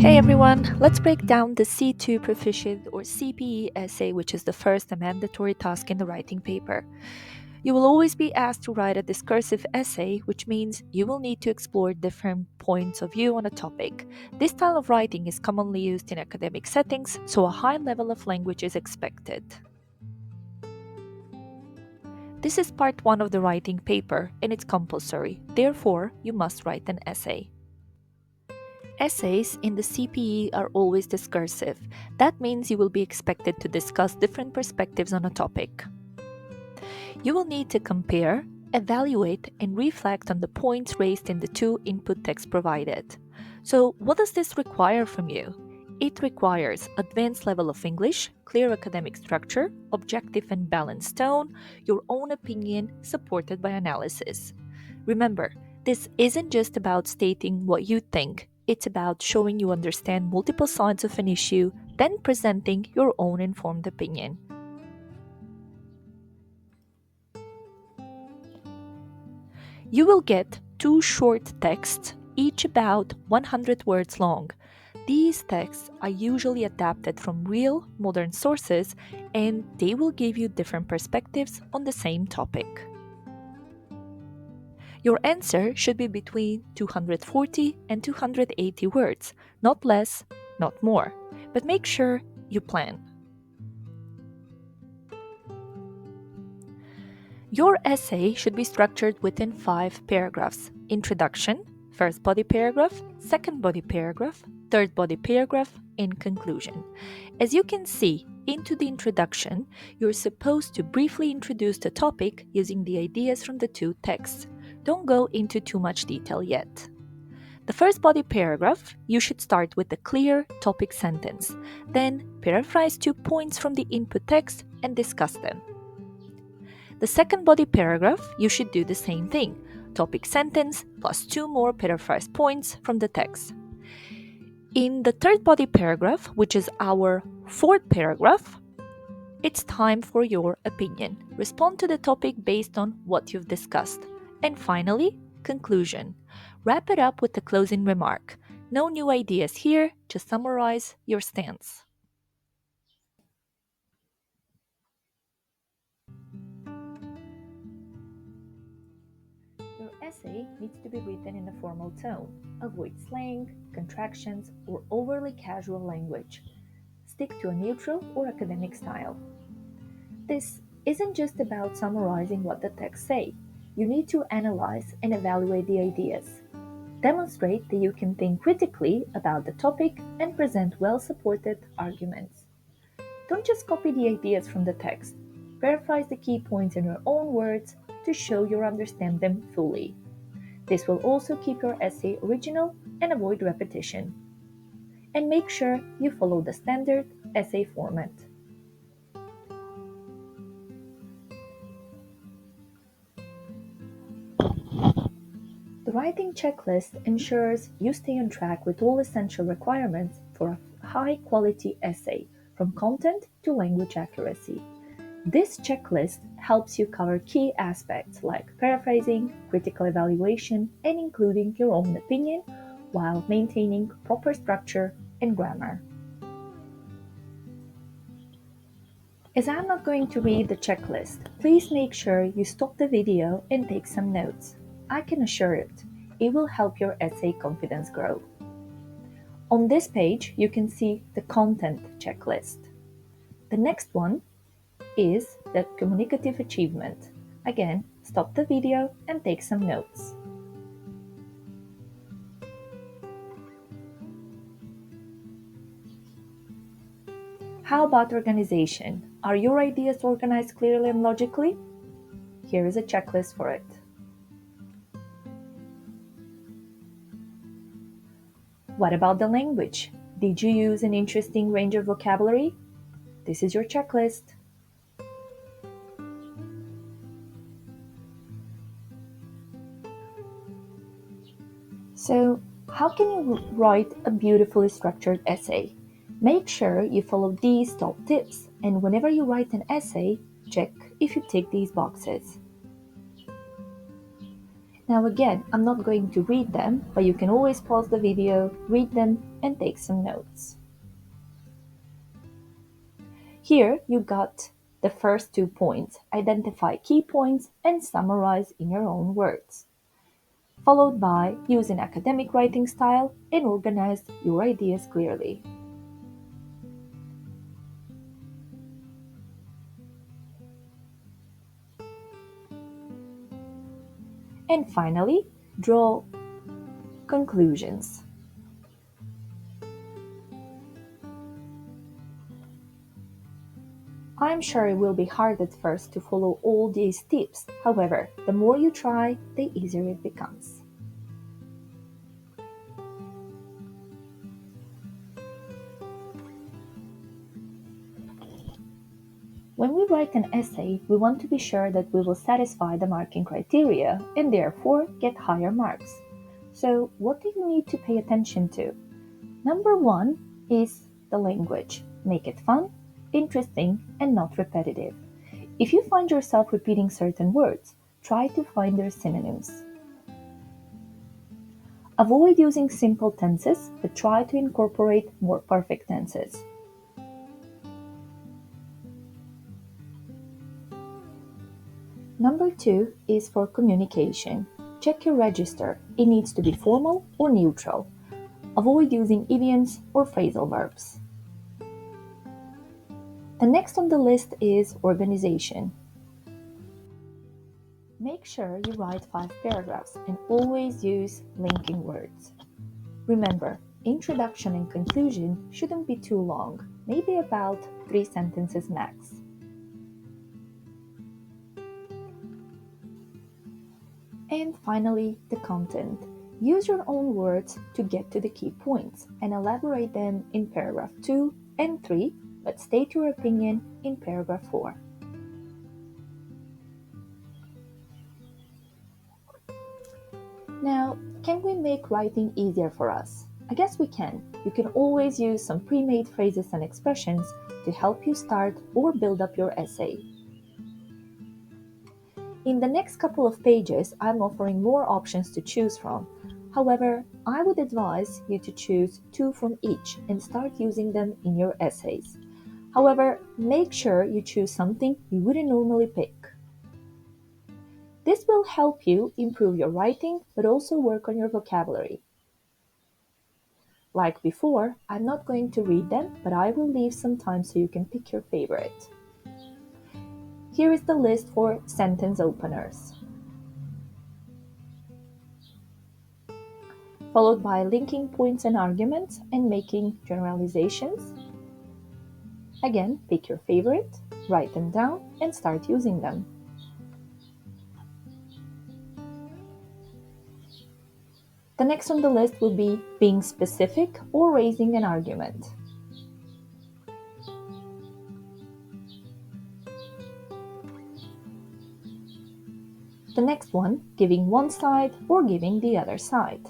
Hey everyone, let's break down the C2 Proficient or CPE essay, which is the first and mandatory task in the writing paper. You will always be asked to write a discursive essay, which means you will need to explore different points of view on a topic. This style of writing is commonly used in academic settings, so a high level of language is expected. This is part 1 of the writing paper, and it's compulsory. Therefore, you must write an essay. Essays in the CPE are always discursive. That means you will be expected to discuss different perspectives on a topic. You will need to compare, evaluate, and reflect on the points raised in the two input texts provided. So, what does this require from you? It requires advanced level of English, clear academic structure, objective and balanced tone, your own opinion supported by analysis. Remember, this isn't just about stating what you think, it's about showing you understand multiple sides of an issue, then presenting your own informed opinion. You will get 2 short texts, each about 100 words long. These texts are usually adapted from real, modern sources, and they will give you different perspectives on the same topic. Your answer should be between 240 and 280 words, not less, not more, but make sure you plan. Your essay should be structured within 5 paragraphs: introduction, first body paragraph, second body paragraph, third body paragraph, and conclusion. As you can see, into the introduction, you're supposed to briefly introduce the topic using the ideas from the two texts. Don't go into too much detail yet. The first body paragraph, you should start with a clear topic sentence, then paraphrase 2 points from the input text and discuss them. The second body paragraph, you should do the same thing, topic sentence plus 2 more paraphrase points from the text. In the third body paragraph, which is our fourth paragraph, it's time for your opinion. Respond to the topic based on what you've discussed. And finally, conclusion. Wrap it up with a closing remark. No new ideas here, just summarize your stance. Your essay needs to be written in a formal tone. Avoid slang, contractions, or overly casual language. Stick to a neutral or academic style. This isn't just about summarizing what the text say. You need to analyze and evaluate the ideas. Demonstrate that you can think critically about the topic and present well-supported arguments. Don't just copy the ideas from the text. Paraphrase the key points in your own words to show you understand them fully. This will also keep your essay original and avoid repetition. And make sure you follow the standard essay format. The writing checklist ensures you stay on track with all essential requirements for a high-quality essay, from content to language accuracy. This checklist helps you cover key aspects like paraphrasing, critical evaluation, and including your own opinion while maintaining proper structure and grammar. As I'm not going to read the checklist, please make sure you stop the video and take some notes. I can assure it will help your essay confidence grow. On this page, you can see the content checklist. The next one is the communicative achievement. Again, stop the video and take some notes. How about organization? Are your ideas organized clearly and logically? Here is a checklist for it. What about the language? Did you use an interesting range of vocabulary? This is your checklist. So, how can you write a beautifully structured essay? Make sure you follow these top tips, and whenever you write an essay, check if you tick these boxes. Now again, I'm not going to read them, but you can always pause the video, read them, and take some notes. Here you got the first 2 points. Identify key points and summarize in your own words. Followed by use an academic writing style and organize your ideas clearly. And finally, draw conclusions. I'm sure it will be hard at first to follow all these tips. However, the more you try, the easier it becomes. When we write an essay, we want to be sure that we will satisfy the marking criteria and therefore get higher marks. So, what do you need to pay attention to? Number 1 is the language. Make it fun, interesting, and not repetitive. If you find yourself repeating certain words, try to find their synonyms. Avoid using simple tenses, but try to incorporate more perfect tenses. Number 2 is for communication. Check your register. It needs to be formal or neutral. Avoid using idioms or phrasal verbs. The next on the list is organization. Make sure you write 5 paragraphs and always use linking words. Remember, introduction and conclusion shouldn't be too long, maybe about 3 sentences max. And finally, the content. Use your own words to get to the key points and elaborate them in paragraph 2 and 3, but state your opinion in paragraph 4. Now, can we make writing easier for us? I guess we can. You can always use some pre-made phrases and expressions to help you start or build up your essay. In the next couple of pages, I'm offering more options to choose from. However, I would advise you to choose 2 from each and start using them in your essays. However, make sure you choose something you wouldn't normally pick. This will help you improve your writing, but also work on your vocabulary. Like before, I'm not going to read them, but I will leave some time so you can pick your favorite. Here is the list for sentence openers, followed by linking points and arguments and making generalizations. Again, pick your favorite, write them down, and start using them. The next on the list will be being specific or raising an argument. The next one, giving one side or giving the other side.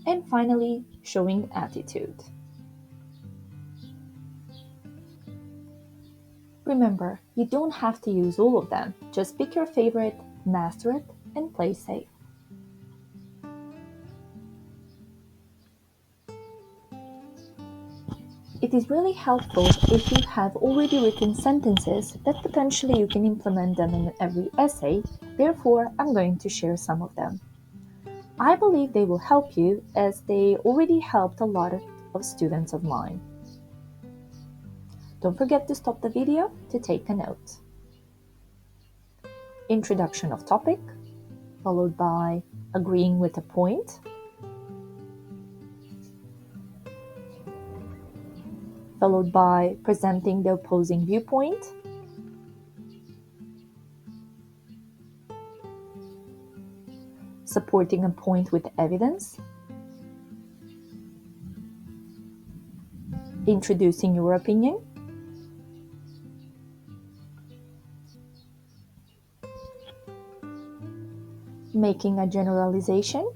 And finally, showing attitude. Remember, you don't have to use all of them. Just pick your favorite, master it, and play safe. It is really helpful if you have already written sentences that potentially you can implement them in every essay. Therefore, I'm going to share some of them. I believe they will help you as they already helped a lot of students of mine. Don't forget to stop the video to take a note. Introduction of topic, followed by agreeing with a point, followed by presenting the opposing viewpoint, supporting a point with evidence, introducing your opinion, making a generalization,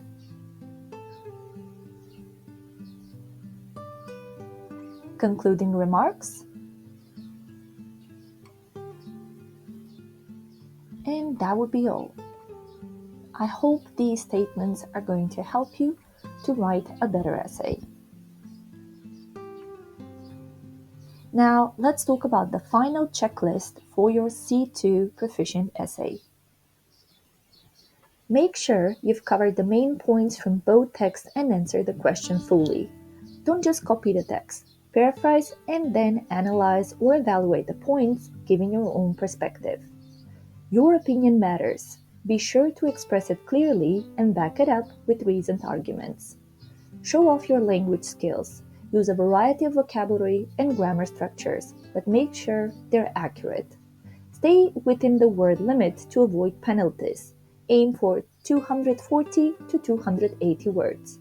concluding remarks, And that would be all. I hope these statements are going to help you to write a better essay. Now, let's talk about the final checklist for your C2 Proficient essay. Make sure you've covered the main points from both text and answer the question fully. Don't just copy the text. Paraphrase and then analyze or evaluate the points, giving your own perspective. Your opinion matters. Be sure to express it clearly and back it up with reasoned arguments. Show off your language skills. Use a variety of vocabulary and grammar structures, but make sure they're accurate. Stay within the word limit to avoid penalties. Aim for 240 to 280 words.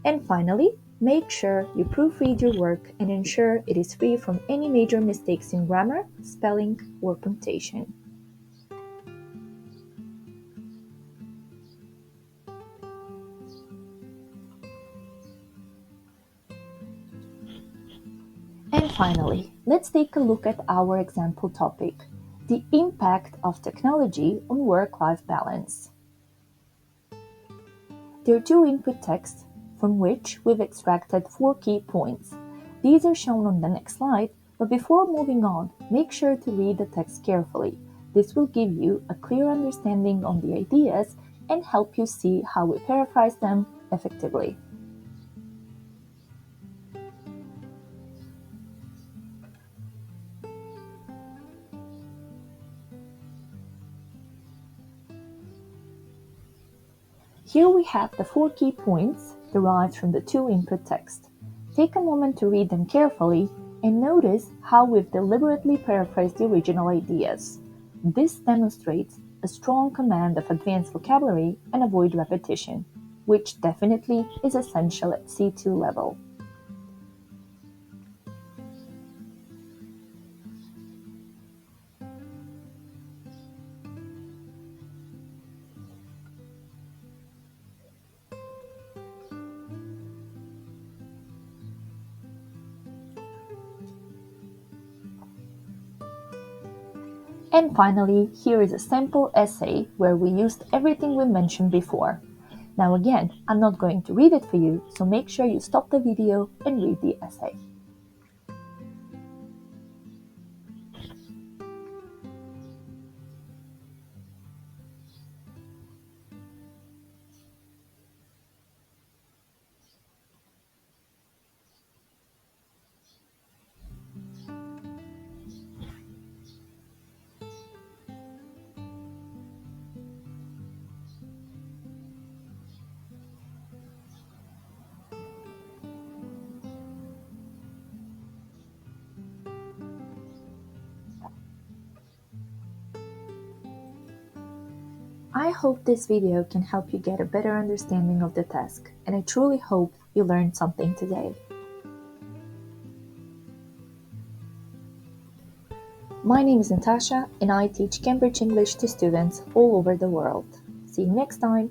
And finally, make sure you proofread your work and ensure it is free from any major mistakes in grammar, spelling, or punctuation. And finally, let's take a look at our example topic, the impact of technology on work-life balance. There are two input texts from which we've extracted 4 key points. These are shown on the next slide, but before moving on, make sure to read the text carefully. This will give you a clear understanding on the ideas and help you see how we paraphrase them effectively. Here we have the 4 key points derived from the two input texts. Take a moment to read them carefully and notice how we've deliberately paraphrased the original ideas. This demonstrates a strong command of advanced vocabulary and avoid repetition, which definitely is essential at C2 level. And finally, here is a sample essay where we used everything we mentioned before. Now again, I'm not going to read it for you, so make sure you stop the video and read the essay. I hope this video can help you get a better understanding of the task, and I truly hope you learned something today. My name is Natasha, and I teach Cambridge English to students all over the world. See you next time!